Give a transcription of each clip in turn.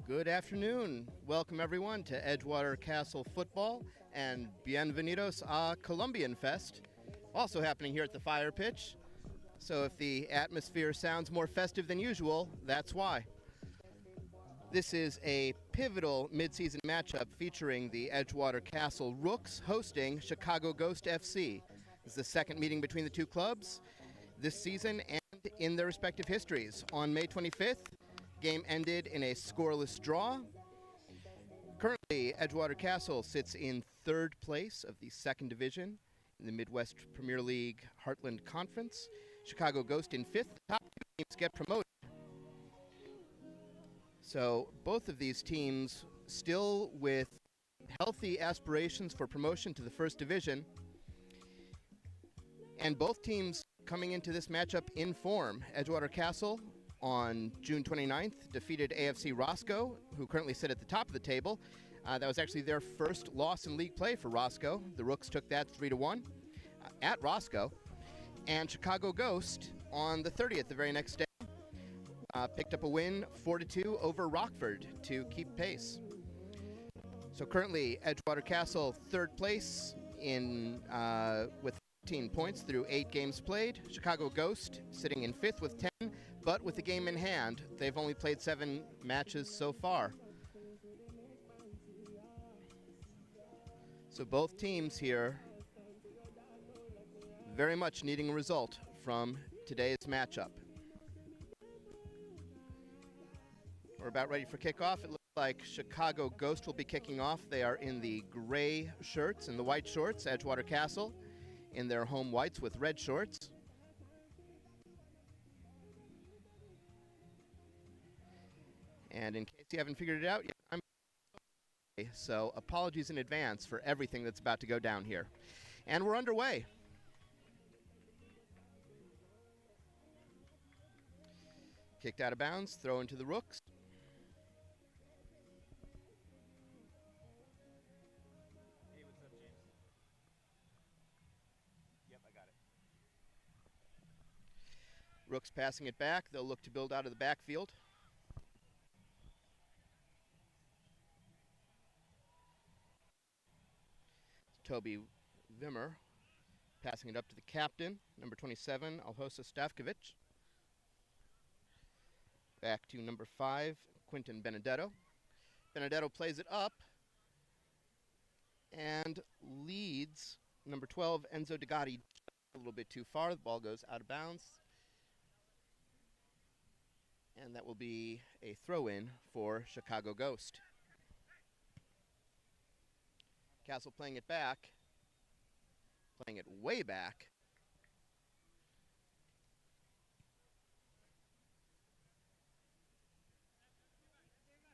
Good afternoon. Welcome everyone to Edgewater Castle Football and bienvenidos a Colombian Fest, also happening here at the Fire Pitch. So if the atmosphere sounds more festive than usual, that's why. This is a pivotal midseason matchup featuring the Edgewater Castle Rooks hosting Chicago Ghost FC. This is the second meeting between the two clubs this season and in their respective histories. On May 25th, game ended in a scoreless draw. Currently, Edgewater Castle sits in third place of the second division in the Midwest Premier League Heartland Conference. Chicago Ghost in fifth. The top two teams get promoted. So both of these teams still with healthy aspirations for promotion to the first division. And both teams coming into this matchup in form. Edgewater Castle on June 29th defeated AFC Roscoe, who currently sit at the top of the table. That was actually their first loss in league play for Roscoe. The Rooks took that 3-1 at Roscoe. And Chicago Ghost on the 30th, the very next day, picked up a win 4-2 over Rockford to keep pace. So currently Edgewater Castle third place in with 15 points through 8 games played. Chicago Ghost sitting in fifth with 10, but with the game in hand, they've only played 7 matches so far. So both teams here very much needing a result from today's matchup. We're about ready for kickoff. It looks like Chicago Ghost will be kicking off. They are in the gray shirts and the white shorts. Edgewater Castle in their home whites with red shorts. And in case you haven't figured it out yet, so apologies in advance for everything that's about to go down here. And we're underway. Kicked out of bounds, throw into the Rooks. Hey, what's up, James? Yep, I got it. Rooks passing it back. They'll look to build out of the backfield. Toby Vimmer passing it up to the captain, number 27, Alhosa Stavkovic. Back to number 5, Quinton Benedetto. Benedetto plays it up and leads number 12, Enzo Degatti, a little bit too far. The ball goes out of bounds. And that will be a throw-in for Chicago Ghost. Castle playing it back, playing it way back.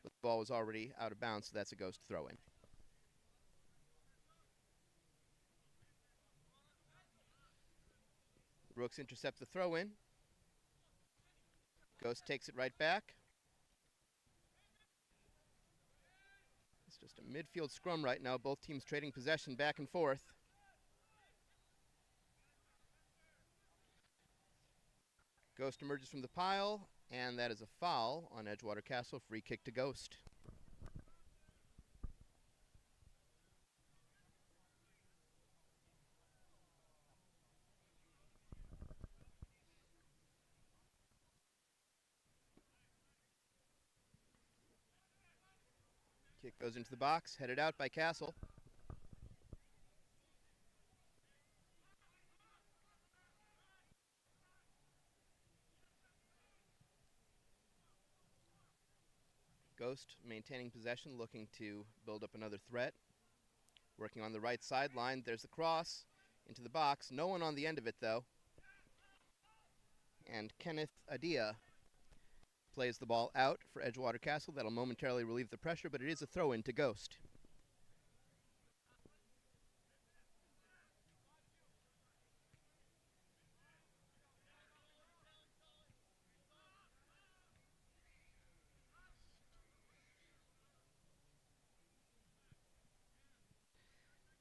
The ball was already out of bounds, so that's a Ghost throw-in. Rooks intercepts the throw-in. Ghost takes it right back. It's just a midfield scrum right now, both teams trading possession back and forth. Ghost emerges from the pile, and that is a foul on Edgewater Castle. Free kick to Ghost. Kick goes into the box, headed out by Castle. Ghost maintaining possession, looking to build up another threat. Working on the right sideline, there's the cross into the box. No one on the end of it, though. And Kenneth Adia plays the ball out for Edgewater Castle. That'll momentarily relieve the pressure, but it is a throw-in to Ghost.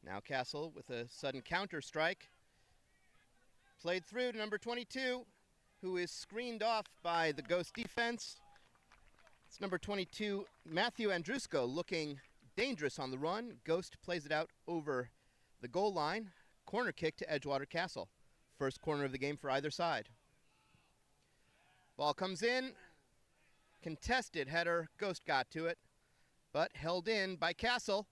Now Castle with a sudden counter strike. Played through to number 22, who is screened off by the Ghost defense. It's number 22, Matthew Andrusko, looking dangerous on the run. Ghost plays it out over the goal line. Corner kick to Edgewater Castle. First corner of the game for either side. Ball comes in. Contested header. Ghost got to it, but held in by Castle.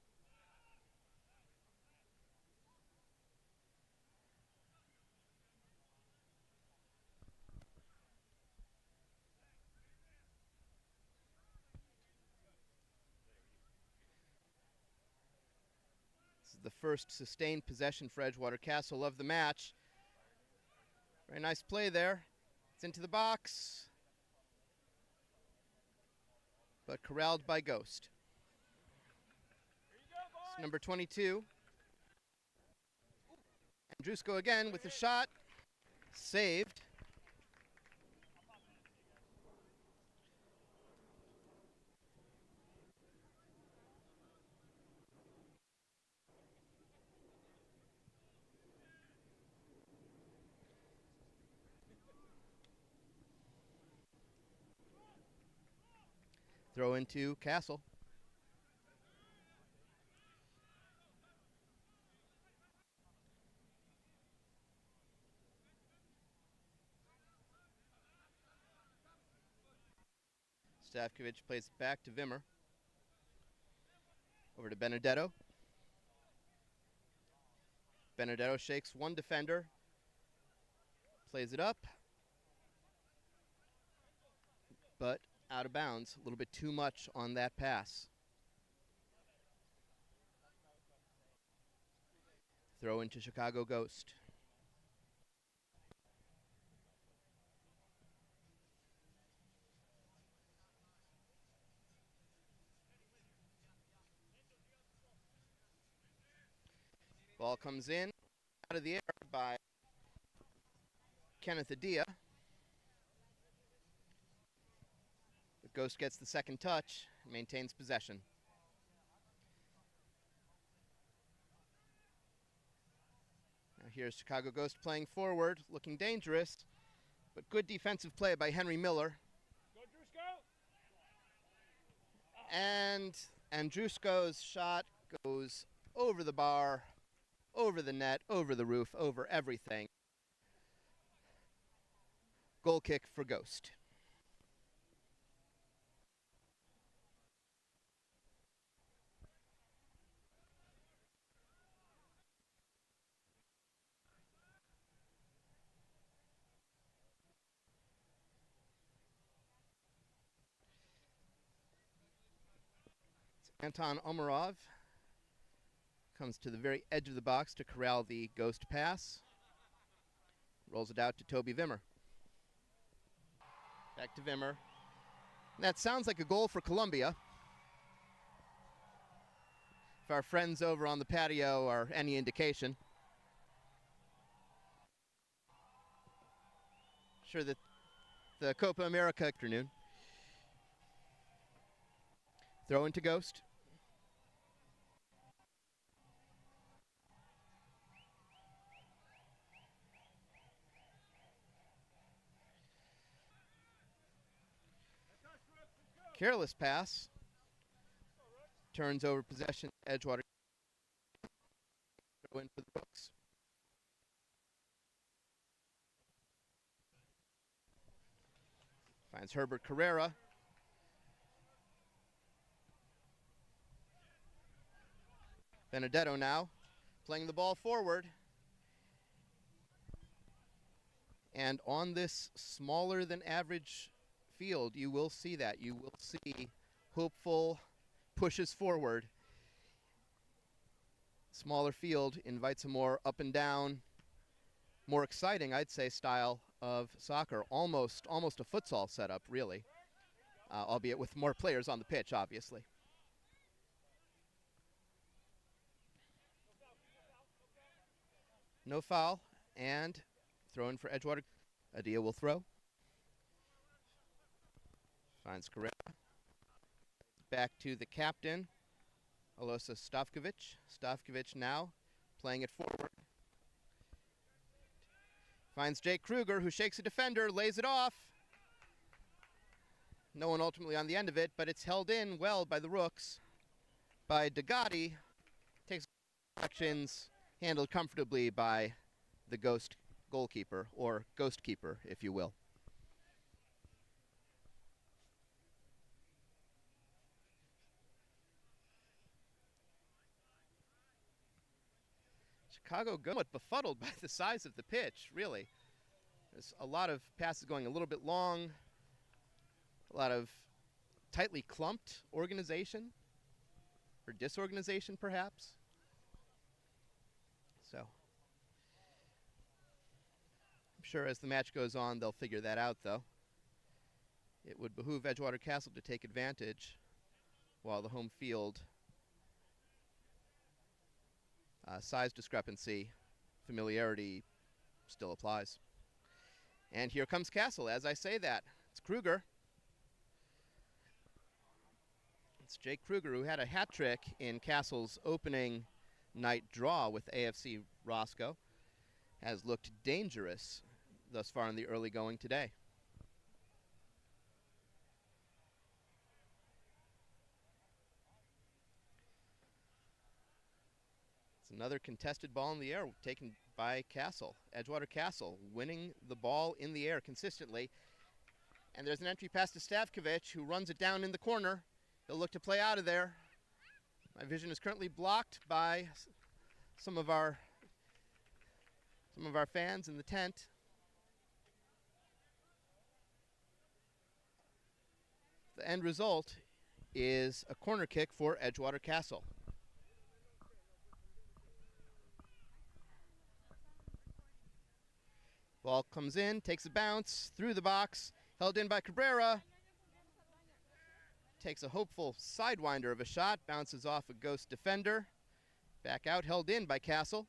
This is the first sustained possession for Edgewater Castle of the match. Very nice play there. It's into the box, but corralled by Ghost. It's number 22. Andrusko again with the shot. Saved. Throw into Castle. Stavkovic plays it back to Vimmer. Over to Benedetto. Benedetto shakes one defender. Plays it up. But out of bounds. A little bit too much on that pass. Throw into Chicago Ghost. Ball comes in, out of the air by Kenneth Adia. The Ghost gets the second touch, maintains possession. Now here's Chicago Ghost playing forward, looking dangerous, but good defensive play by Henry Miller. And Andrusko's shot goes over the bar, over the net, over the roof, over everything. Goal kick for Ghost. It's Anton Omarov. Comes to the very edge of the box to corral the Ghost pass. Rolls it out to Toby Vimmer. Back to Vimmer. And that sounds like a goal for Columbia. If our friends over on the patio are any indication. Sure that the Copa America afternoon. Throw into Ghost. Careless pass. Turns over possession. Edgewater. Throw in for the books. Finds Herbert Carrera. Benedetto now playing the ball forward. And on this smaller than average field, you will see that. You will see hopeful pushes forward. Smaller field invites a more up and down, more exciting, I'd say, style of soccer. Almost a futsal setup, really, albeit with more players on the pitch, obviously. No foul, and throw in for Edgewater. Adia will throw. Finds Carrera. Back to the captain, Alosa Stavkovic. Stavkovic now playing it forward. Finds Jake Kruger, who shakes a defender, lays it off. No one ultimately on the end of it, but it's held in well by the Rooks. By Degati, takes actions, handled comfortably by the Ghost goalkeeper, or Ghost keeper, if you will. Chicago somewhat befuddled by the size of the pitch, really. There's a lot of passes going a little bit long, a lot of tightly clumped organization, or disorganization perhaps. So, I'm sure as the match goes on, they'll figure that out, though. It would behoove Edgewater Castle to take advantage while the home field size discrepancy, familiarity still applies. And here comes Castle as I say that. It's Kruger. It's Jake Kruger, who had a hat trick in Castle's opening night draw with AFC Roscoe. Has looked dangerous thus far in the early going today. It's another contested ball in the air taken by Castle. Edgewater Castle winning the ball in the air consistently. And there's an entry pass to Stavkovic, who runs it down in the corner. He'll look to play out of there. My vision is currently blocked by some of our fans in the tent. The end result is a corner kick for Edgewater Castle. Ball comes in, takes a bounce through the box, held in by Cabrera. Takes a hopeful sidewinder of a shot, bounces off a Ghost defender. Back out, held in by Castle.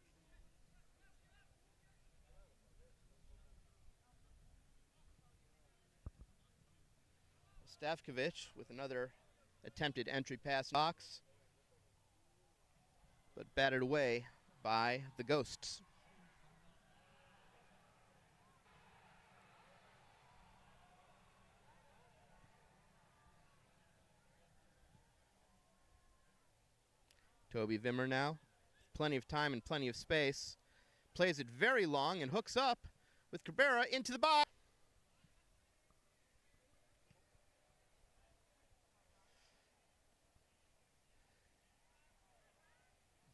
Stavkovic with another attempted entry pass box, but battered away by the Ghosts. Toby Vimmer now, plenty of time and plenty of space, plays it very long and hooks up with Cabrera into the box.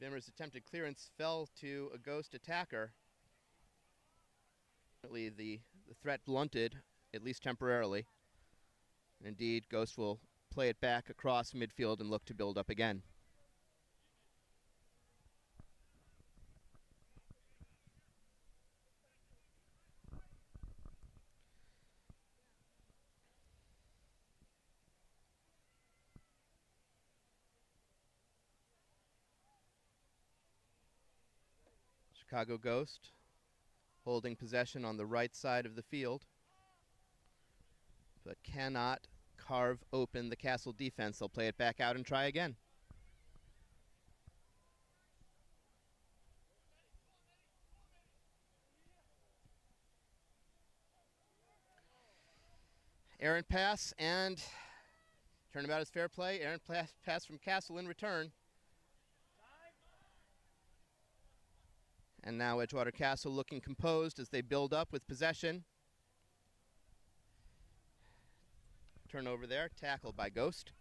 Vimmer's attempted clearance fell to a Ghost attacker. The threat blunted, at least temporarily. And indeed, Ghost will play it back across midfield and look to build up again. Chicago Ghost holding possession on the right side of the field, but cannot carve open the Castle defense. They'll play it back out and try again. Errant pass, and turnabout is fair play. Errant pass from Castle in return. And now Edgewater Castle looking composed as they build up with possession. Turnover there, tackle by Ghost.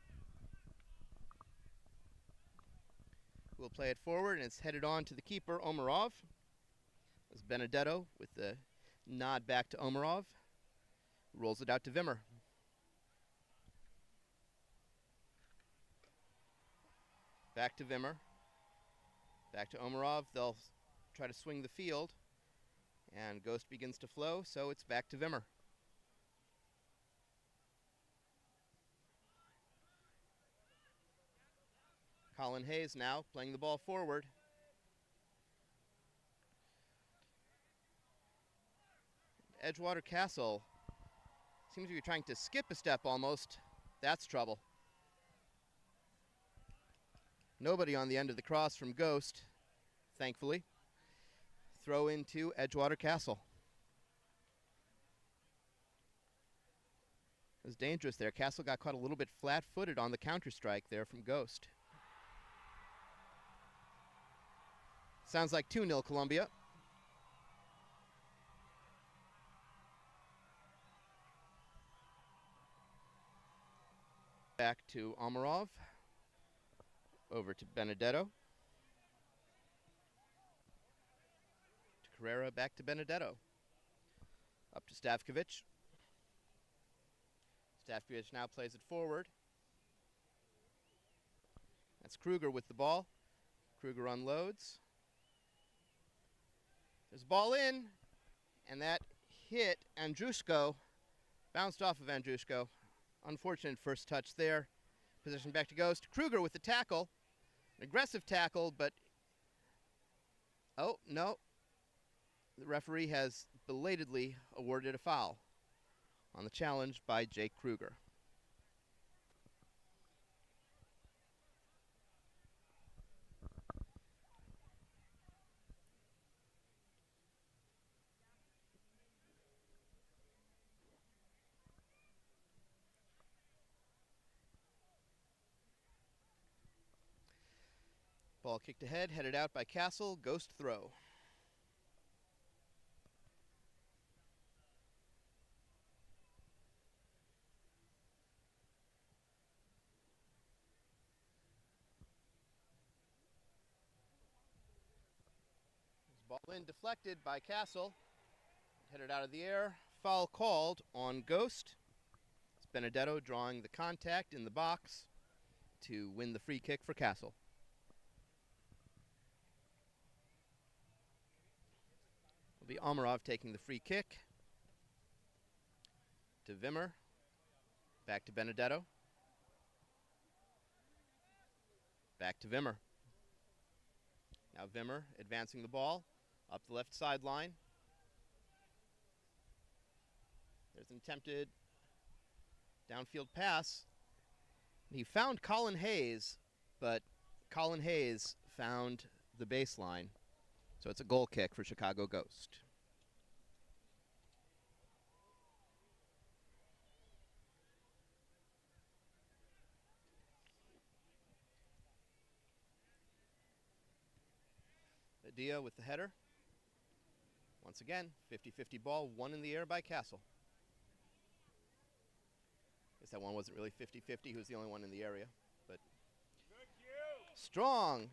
We'll play it forward, and it's headed on to the keeper, Omarov. As Benedetto with the nod back to Omarov. Rolls it out to Vimmer. Back to Vimmer. Back to Omarov. They'll try to swing the field, and Ghost begins to flow, so it's back to Vimmer. Colin Hayes now playing the ball forward. Edgewater Castle seems to be trying to skip a step almost. That's trouble. Nobody on the end of the cross from Ghost, thankfully. Throw into Edgewater Castle. It was dangerous there. Castle got caught a little bit flat-footed on the counter-strike there from Ghost. Sounds like 2-0 Columbia. Back to Omarov. Over to Benedetto. To Carrera, back to Benedetto. Up to Stavkovic. Stavkovic now plays it forward. That's Kruger with the ball. Kruger unloads. There's a ball in, and that hit Andrushko. Bounced off of Andrushko. Unfortunate first touch there. Possession back to Ghost. Kruger with the tackle. An aggressive tackle, but... oh, no. The referee has belatedly awarded a foul on the challenge by Jake Kruger. Ball kicked ahead, headed out by Castle. Ghost throw. Ball in, deflected by Castle. Headed out of the air. Foul called on Ghost. It's Benedetto drawing the contact in the box to win the free kick for Castle. It'll be Omarov taking the free kick. To Wimmer. Back to Benedetto. Back to Wimmer. Now Wimmer advancing the ball up the left sideline. There's an attempted downfield pass. He found Colin Hayes, but Colin Hayes found the baseline. So it's a goal kick for Chicago Ghost. Adia with the header. Once again, 50-50 ball, one in the air by Castle. Guess that one wasn't really 50-50. He was the only one in the area. But strong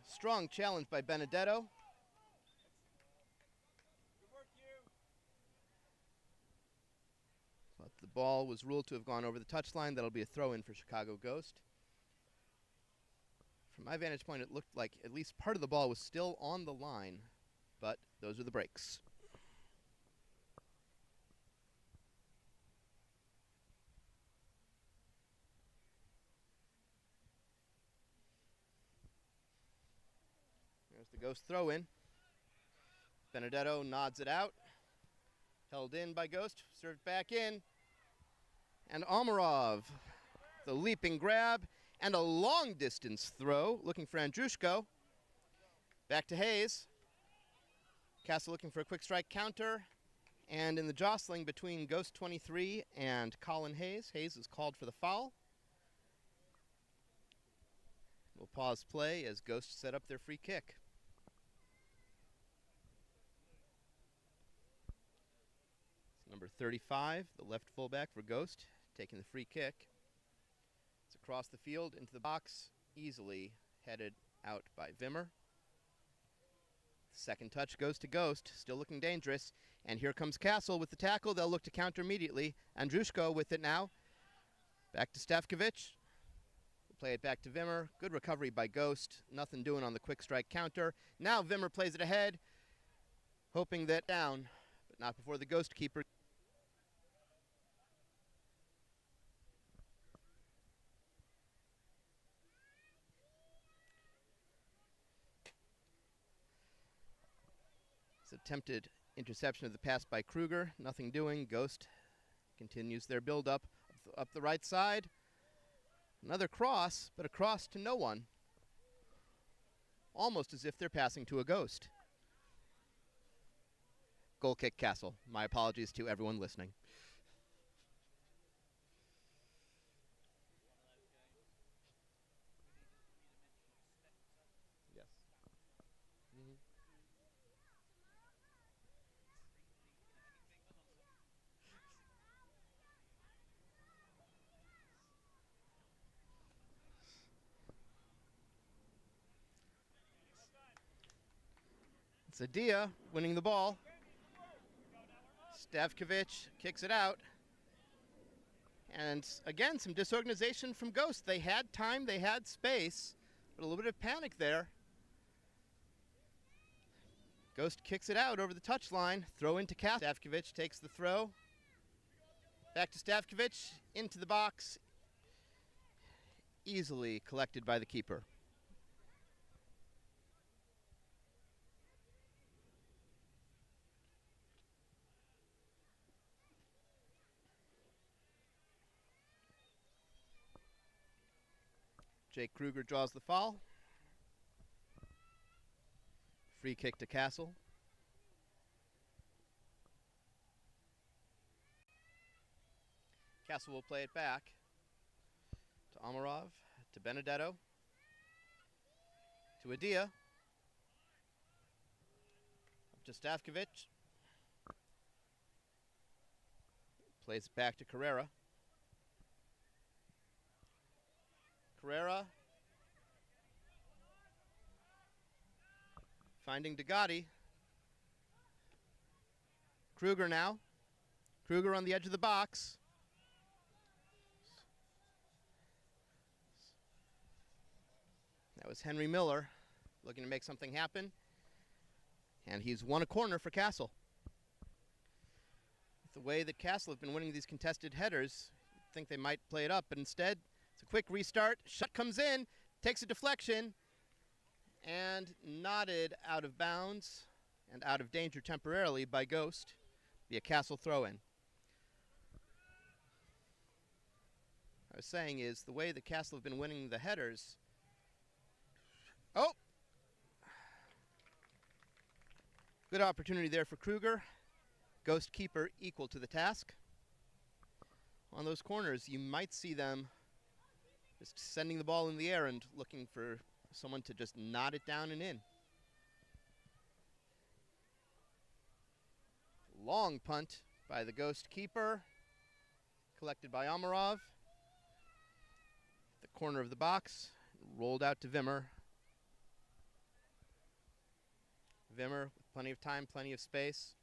challenge by Benedetto. But the ball was ruled to have gone over the touchline. That'll be a throw-in for Chicago Ghost. From my vantage point, it looked like at least part of the ball was still on the line, but those are the breaks. There's the Ghost throw-in. Benedetto nods it out. Held in by Ghost, served back in. And Omarov, the leaping grab. And a long-distance throw, looking for Andrushko. Back to Hayes. Castle looking for a quick strike counter. And in the jostling between Ghost 23 and Colin Hayes, Hayes is called for the foul. We'll pause play as Ghost set up their free kick. It's number 35, the left fullback for Ghost, taking the free kick. Across the field into the box, easily headed out by Wimmer. Second touch goes to Ghost, still looking dangerous. And here comes Castle with the tackle. They'll look to counter immediately. Andrushko with it now. Back to Stavkovic. We'll play it back to Wimmer. Good recovery by Ghost. Nothing doing on the quick strike counter. Now Wimmer plays it ahead, hoping that down, but not before the Ghost keeper. Attempted interception of the pass by Kruger. Nothing doing. Ghost continues their build-up up the right side. Another cross, but a cross to no one. Almost as if they're passing to a Ghost. Goal kick Castle. My apologies to everyone listening. Sadia winning the ball. Stavkovic kicks it out. And again, some disorganization from Ghost. They had time, they had space, but a little bit of panic there. Ghost kicks it out over the touchline. Throw into Castle. Stavkovic takes the throw. Back to Stavkovic, into the box. Easily collected by the keeper. Jake Kruger draws the foul. Free kick to Castle. Castle will play it back to Amarov, to Benedetto, to Adia, up to Stavkovic. Plays it back to Carrera. Carrera finding Degatti. Kruger now. Kruger on the edge of the box. That was Henry Miller looking to make something happen. And he's won a corner for Castle. With the way that Castle have been winning these contested headers, you'd think they might play it up, but instead it's a quick restart. Shot comes in, takes a deflection, and nodded out of bounds and out of danger temporarily by Ghost. Be a Castle throw-in. I was saying is the way that Castle have been winning the headers. Oh! Good opportunity there for Kruger. Ghost keeper equal to the task. On those corners, you might see them just sending the ball in the air and looking for someone to just nod it down and in. Long punt by the Ghost keeper, collected by Amarov. The corner of the box, rolled out to Vimmer. Vimmer with plenty of time, plenty of space.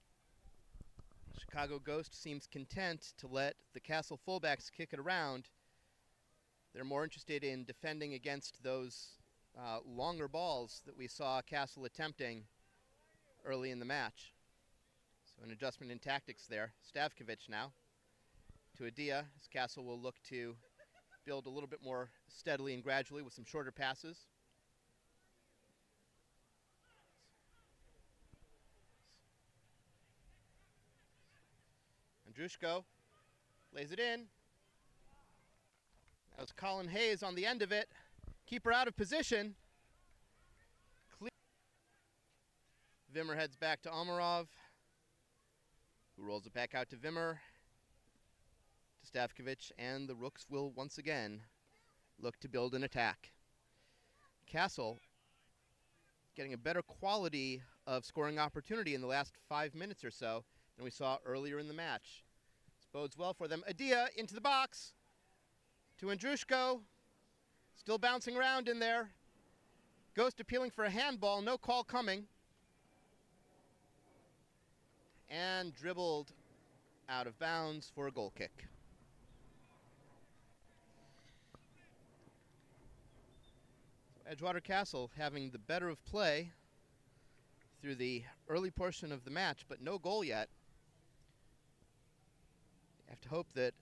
Chicago Ghost seems content to let the Castle fullbacks kick it around. They're more interested in defending against those longer balls that we saw Castle attempting early in the match. So an adjustment in tactics there. Stavkovic now to Adia, as Castle will look to build a little bit more steadily and gradually with some shorter passes. Andrushko lays it in. That was Colin Hayes on the end of it. Keeper out of position. Vimmer heads back to Amarov, who rolls it back out to Vimmer, to Stavkovic, and the Rooks will once again look to build an attack. Castle getting a better quality of scoring opportunity in the last 5 minutes or so than we saw earlier in the match. This bodes well for them. Adia into the box to Andrushko, still bouncing around in there. Ghost appealing for a handball, no call coming. And dribbled out of bounds for a goal kick. So Edgewater Castle having the better of play through the early portion of the match, but no goal yet. You have to hope that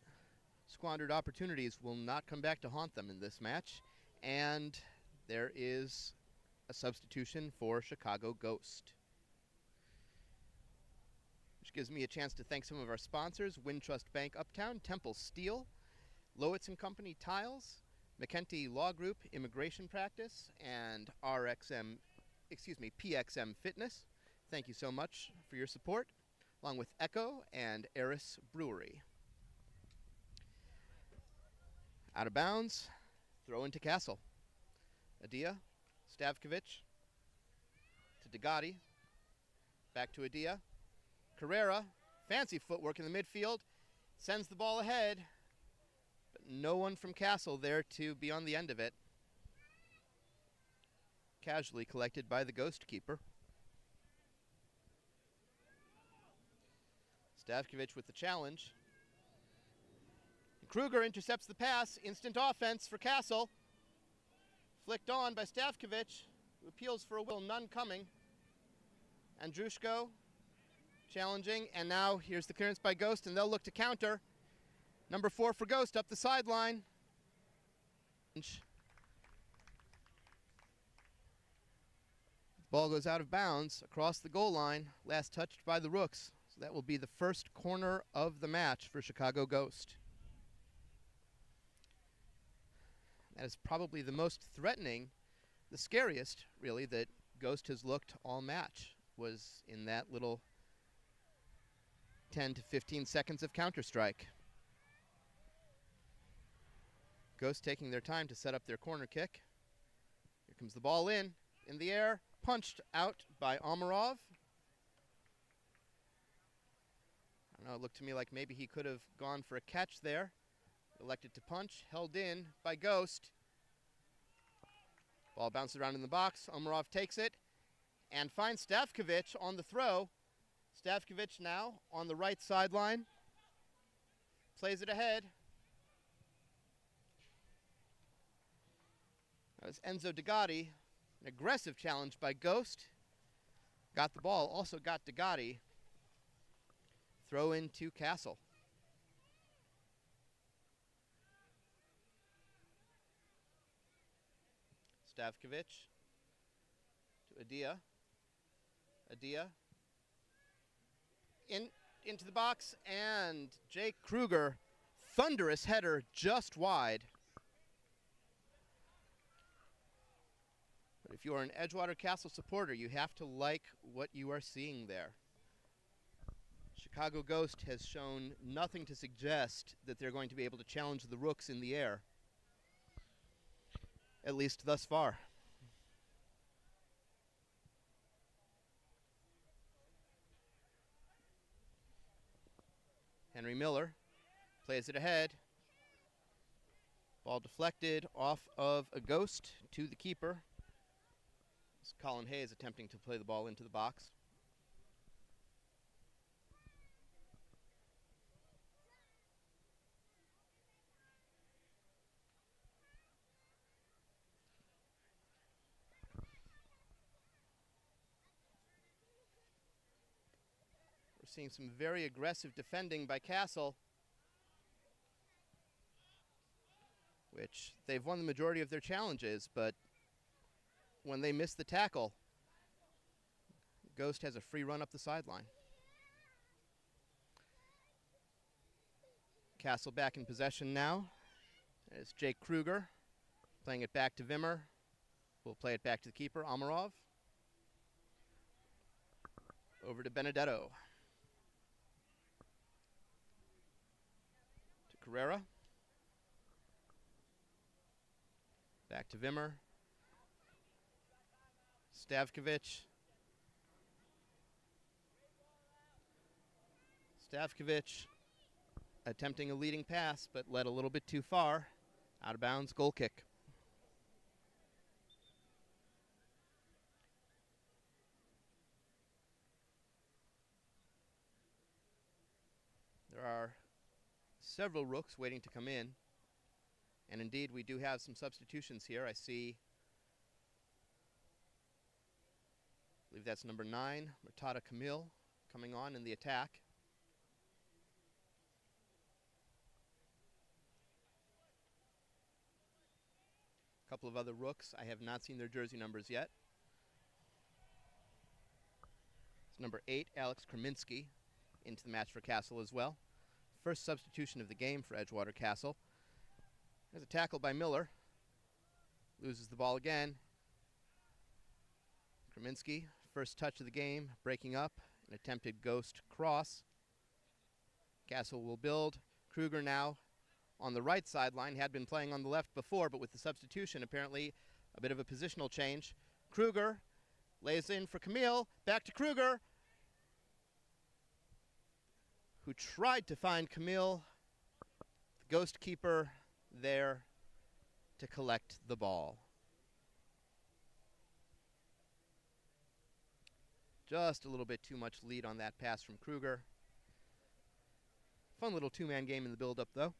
squandered opportunities will not come back to haunt them in this match. And there is a substitution for Chicago Ghost, which gives me a chance to thank some of our sponsors: Wintrust Bank Uptown, Temple Steel, Lowitz & Company Tiles, McKenty Law Group Immigration Practice, and PXM Fitness. Thank you so much for your support, along with Echo and Eris Brewery. Out of bounds, throw into Castle. Adia, Stavkovic, to Degatti, back to Adia. Carrera, fancy footwork in the midfield, sends the ball ahead, but no one from Castle there to be on the end of it. Casually collected by the Ghost keeper. Stavkovic with the challenge. Kruger intercepts the pass. Instant offense for Castle. Flicked on by Stavkovic, who appeals for a whistle, none coming. Andrushko challenging, and now here's the clearance by Ghost, and they'll look to counter. Number 4 for Ghost up the sideline. Ball goes out of bounds across the goal line, last touched by the Rooks. So that will be the first corner of the match for Chicago Ghost. That is probably the most threatening, the scariest, really, that Ghost has looked all match, was in that little 10 to 15 seconds of counter-strike. Ghost taking their time to set up their corner kick. Here comes the ball in the air, punched out by Omarov. I don't know, it looked to me like maybe he could have gone for a catch there. Elected to punch, held in by Ghost. Ball bounces around in the box. Omarov takes it and finds Stavkovic on the throw. Stavkovic now on the right sideline. Plays it ahead. That was Enzo Degatti. An aggressive challenge by Ghost. Got the ball, also got Degatti. Throw in to Castle. Stavkovic to Adia. Adia into the box, and Jake Kruger, thunderous header just wide. But if you are an Edgewater Castle supporter, you have to like what you are seeing there. Chicago Ghost has shown nothing to suggest that they're going to be able to challenge the Rooks in the air, at least thus far. Henry Miller plays it ahead. Ball deflected off of a Ghost to the keeper. It's Colin Hayes attempting to play the ball into the box. Seeing some very aggressive defending by Castle, which they've won the majority of their challenges, but when they miss the tackle, Ghost has a free run up the sideline. Castle back in possession now. There's Jake Kruger playing it back to Vimmer. We'll play it back to the keeper, Omarov. Over to Benedetto. Carrera. Back to Vimmer. Stavkovic. Stavkovic attempting a leading pass, but led a little bit too far. Out of bounds, goal kick. There are several Rooks waiting to come in. And indeed, we do have some substitutions here. I see, I believe that's number 9, Murtada Camille, coming on in the attack. A couple of other Rooks. I have not seen their jersey numbers yet. It's number 8, Alex Kraminski, into the match for Castle as well. First substitution of the game for Edgewater Castle. There's a tackle by Miller. Loses the ball again. Kraminski, first touch of the game, breaking up an attempted Ghost cross. Castle will build. Kruger now on the right sideline, had been playing on the left before, but with the substitution, apparently a bit of a positional change. Kruger lays in for Camille, back to Kruger, who tried to find Camille, the Ghost keeper there to collect the ball. Just a little bit too much lead on that pass from Kruger. Fun little two-man game in the build-up, though.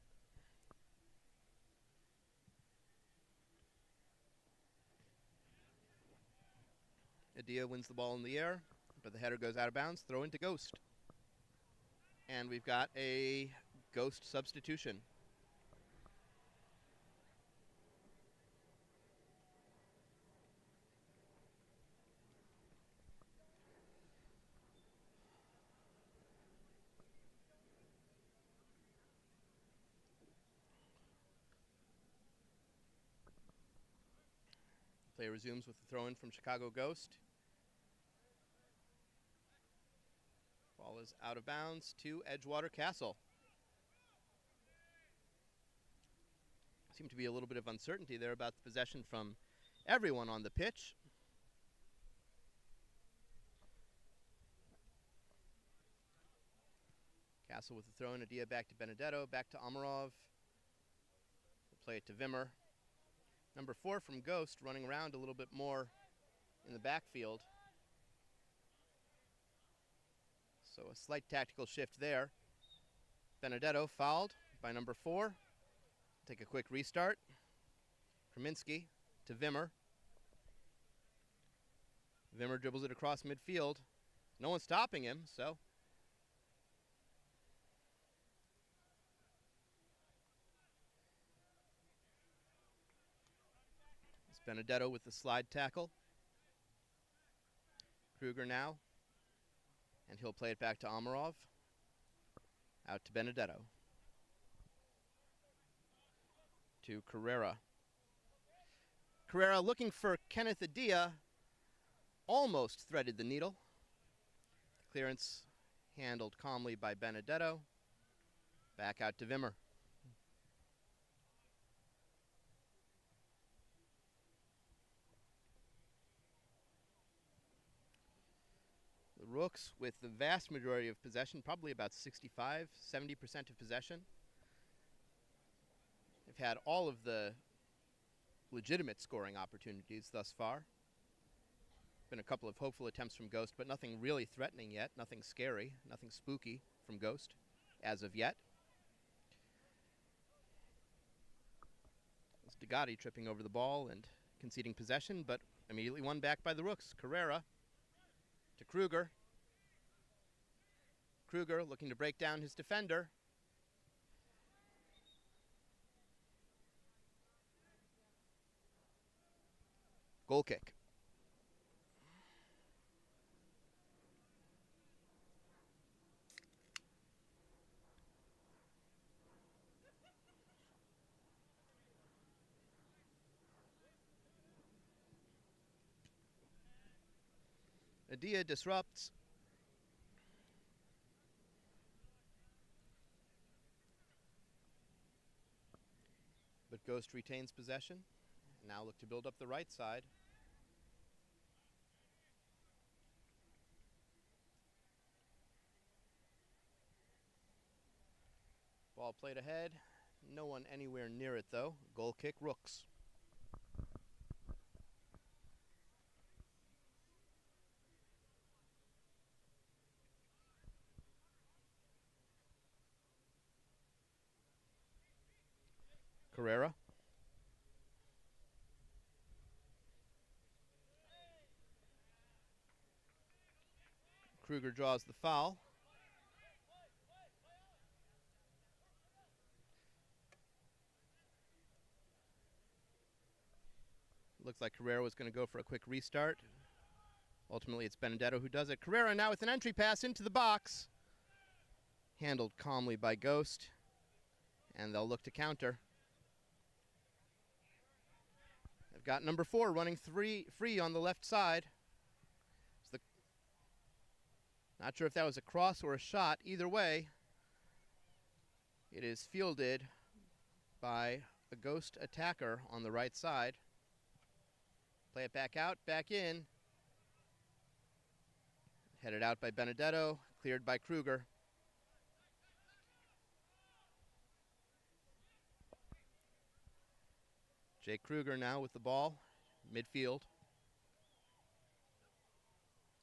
Adia wins the ball in the air, but the header goes out of bounds. Throw into Ghost. And we've got a Ghost substitution. Play resumes with the throw-in from Chicago Ghost. Ball is out of bounds to Edgewater Castle. Seemed to be a little bit of uncertainty there about the possession from everyone on the pitch. Castle with the throw-in, Adia back to Benedetto, back to Amarov. We'll play it to Vimmer. Number 4 from Ghost running around a little bit more in the backfield. So a slight tactical shift there. Benedetto fouled by number 4. Take a quick restart. Kraminski to Vimmer. Vimmer dribbles it across midfield. No one's stopping him, so. It's Benedetto with the slide tackle. Kruger now. And he'll play it back to Amarov. Out to Benedetto. To Carrera. Carrera looking for Kenneth Adia. Almost threaded the needle. The clearance handled calmly by Benedetto. Back out to Vimmer. Rooks with the vast majority of possession, probably about 65, 70% of possession. They've had all of the legitimate scoring opportunities thus far. Been a couple of hopeful attempts from Ghost, but nothing really threatening yet, nothing scary, nothing spooky from Ghost as of yet. It's Degatti tripping over the ball and conceding possession, but immediately won back by the Rooks. Carrera to Kruger. Kruger looking to break down his defender. Goal kick. Adia disrupts. But Ghost retains possession. Now look to build up the right side. Ball played ahead. No one anywhere near it, though. Goal kick, Rooks. Carrera. Kruger draws the foul. Looks like Carrera was going to go for a quick restart. Ultimately, it's Benedetto who does it. Carrera now with an entry pass into the box. Handled calmly by Ghost. And they'll look to counter. They've got number 4 running free on the left side. Not sure if that was a cross or a shot. Either way, it is fielded by a Ghost attacker on the right side. Play it back out, back in. Headed out by Benedetto, cleared by Kruger. Jake Kruger now with the ball, midfield.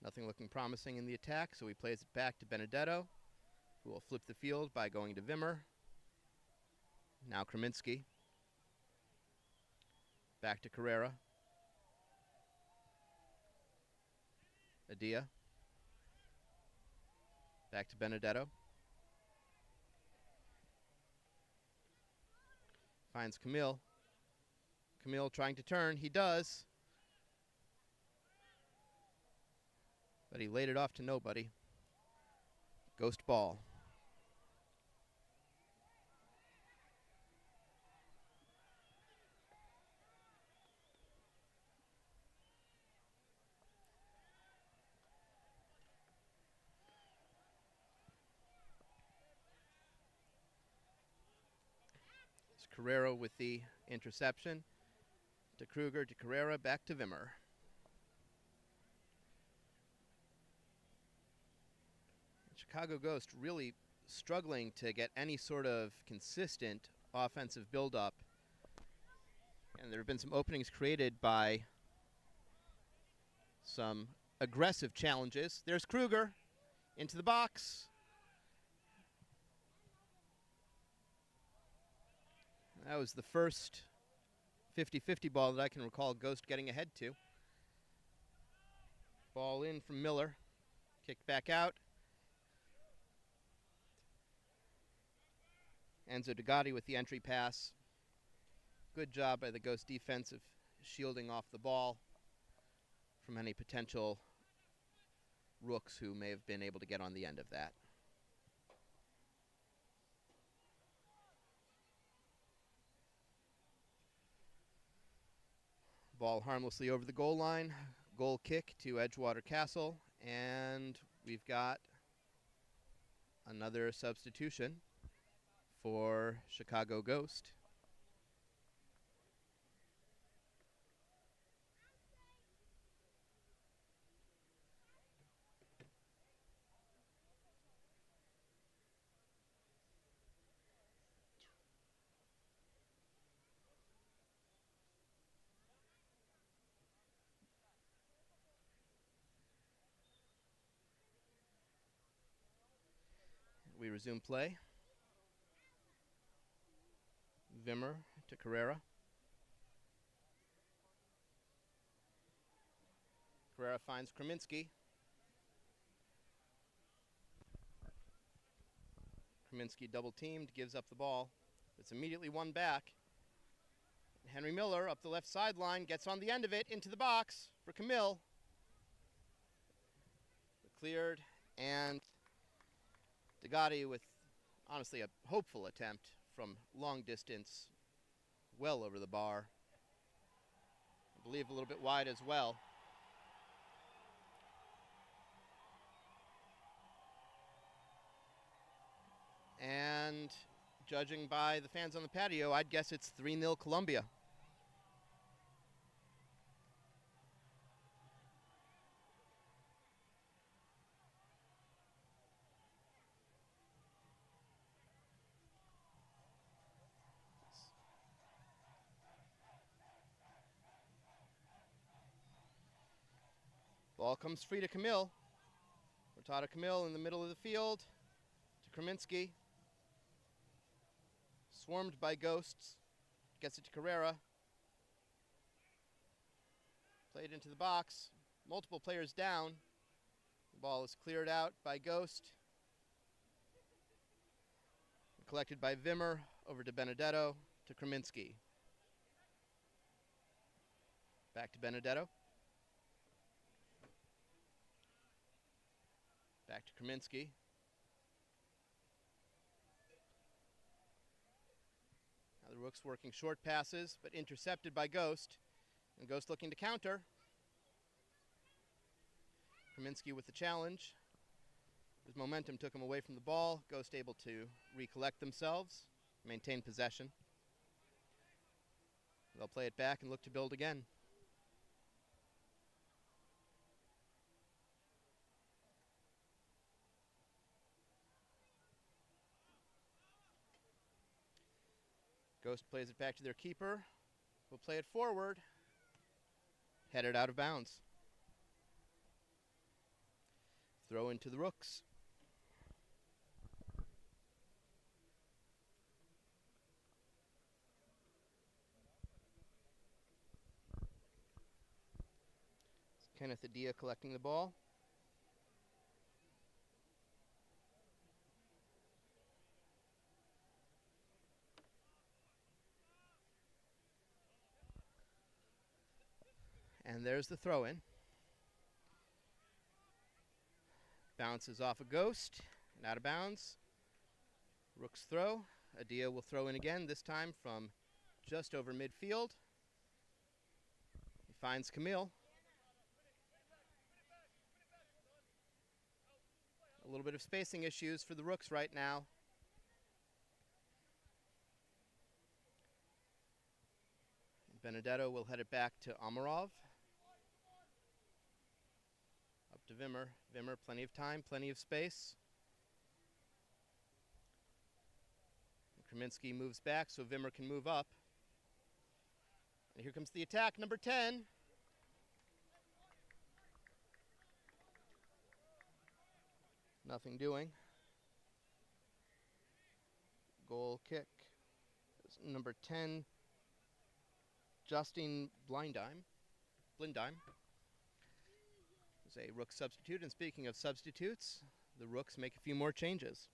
Nothing looking promising in the attack, so he plays it back to Benedetto. who will flip the field by going to Vimmer. Now Kraminski. Back to Carrera. Adia. Back to Benedetto. Finds Camille. Camille trying to turn. He does. But he laid it off to nobody. Ghost ball. It's Carrera with the interception. To Kruger, to Carrera, back to Vimmer. Chicago Ghost really struggling to get any sort of consistent offensive build-up. And there have been some openings created by some aggressive challenges. There's Kruger into the box. That was the first 50-50 ball that I can recall Ghost getting ahead to. Ball in from Miller. Kicked back out. Enzo Degatti with the entry pass. Good job by the Ghost defense of shielding off the ball from any potential rooks who may have been able to get on the end of that. Ball harmlessly over the goal line. Goal kick to Edgewater Castle. And we've got another substitution for Chicago Ghost. We resume play. Vimmer to Carrera. Carrera finds Kraminski. Kraminski double teamed, gives up the ball. It's immediately won back. Henry Miller up the left sideline, gets on the end of it, into the box for Camille. Cleared, and Degatti with, honestly, a hopeful attempt from long distance, well over the bar. I believe a little bit wide as well. And judging by the fans on the patio, I'd guess it's 3-0 Columbia. Ball comes free to Camille. Hurtado Camille in the middle of the field to Kraminski. Swarmed by Ghosts. Gets it to Carrera. Played into the box. Multiple players down. The ball is cleared out by Ghost. Collected by Vimmer over to Benedetto to Kraminski. Back to Benedetto. Back to Kraminski. Now the Rooks working short passes, but intercepted by Ghost. And Ghost looking to counter. Kraminski with the challenge. His momentum took him away from the ball. Ghost able to recollect themselves, maintain possession. They'll play it back and look to build again. Ghost plays it back to their keeper. We'll play it forward. Headed out of bounds. Throw into the Rooks. Kenneth Adia collecting the ball. And there's the throw in. Bounces off a Ghost and out of bounds. Rook's throw. Adia will throw in again, this time from just over midfield. He finds Camille. A little bit of spacing issues for the Rooks right now. Benedetto will head it back to Amarov. Up to Vimmer. Vimmer, plenty of time, plenty of space. Kraminski moves back so Vimmer can move up. And here comes the attack, number 10. Nothing doing. Goal kick. Number 10, Justine Blindheim. Is a Rook substitute, and speaking of substitutes, the Rooks make a few more changes.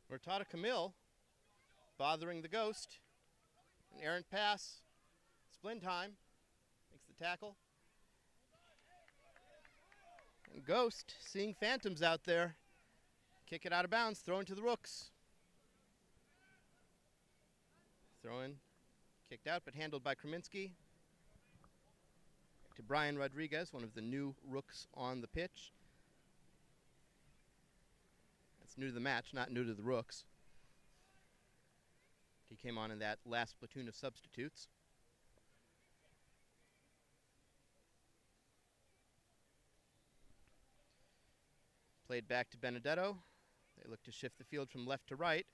Murtada Camille bothering the Ghost. An errant pass. Splindheim makes the tackle. And Ghost, seeing phantoms out there, kick it out of bounds, throw into the Rooks. Throw in, kicked out, but handled by Kraminski. To Brian Rodriguez, one of the new Rooks on the pitch. That's new to the match, not new to the Rooks. He came on in that last platoon of substitutes. Played back to Benedetto. They look to shift the field from left to right.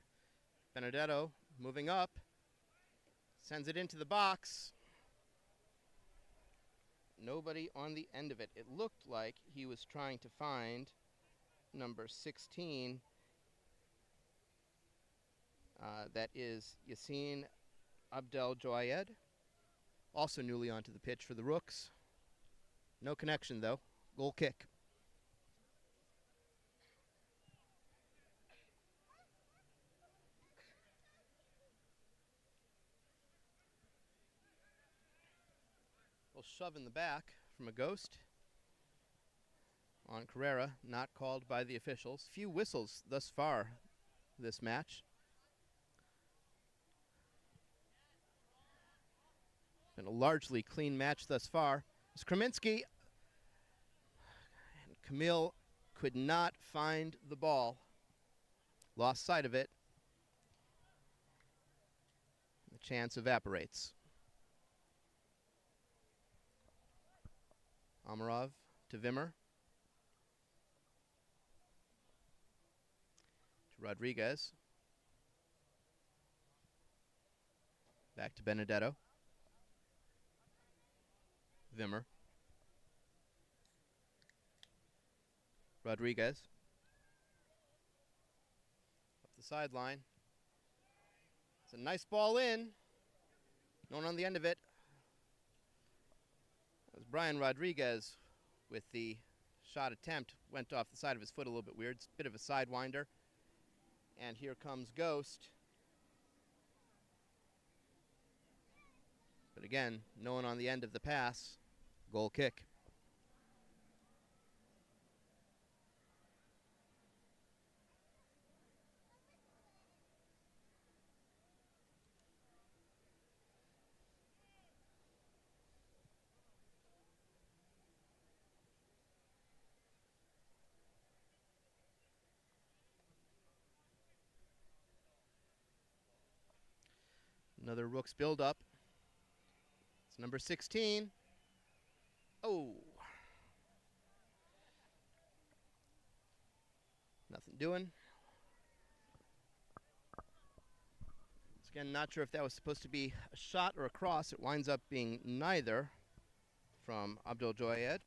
Benedetto moving up. Sends it into the box. Nobody on the end of it. It looked like he was trying to find number 16. That is Yassine Abdel Joayed, also newly onto the pitch for the Rooks. No connection though. Goal kick. We'll shove in the back from a Ghost on Carrera, not called by the officials. Few whistles thus far this match. Been a largely clean match thus far. It's Kraminski. And Camille could not find the ball. Lost sight of it. The chance evaporates. Amarov to Vimmer. To Rodriguez. Back to Benedetto. Vimmer. Rodriguez. Up the sideline. It's a nice ball in. No one on the end of it. It was Brian Rodriguez with the shot attempt. Went off the side of his foot a little bit weird. It's a bit of a sidewinder. And here comes Ghost. But again, no one on the end of the pass. Goal kick. Another Rooks build-up. It's number 16. Oh. Nothing doing. Again, not sure if that was supposed to be a shot or a cross. It winds up being neither from Abdul Joyed.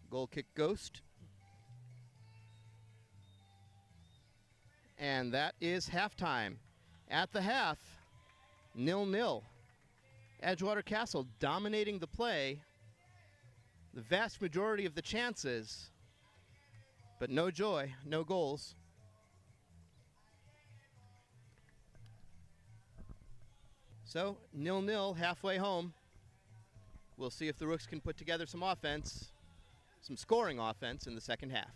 Goal kick ghost. And that is halftime. At the half, 0-0. Edgewater Castle dominating the play, the vast majority of the chances, but no joy, no goals. So 0-0 halfway home. We'll see if the Rooks can put together some offense, some scoring offense in the second half.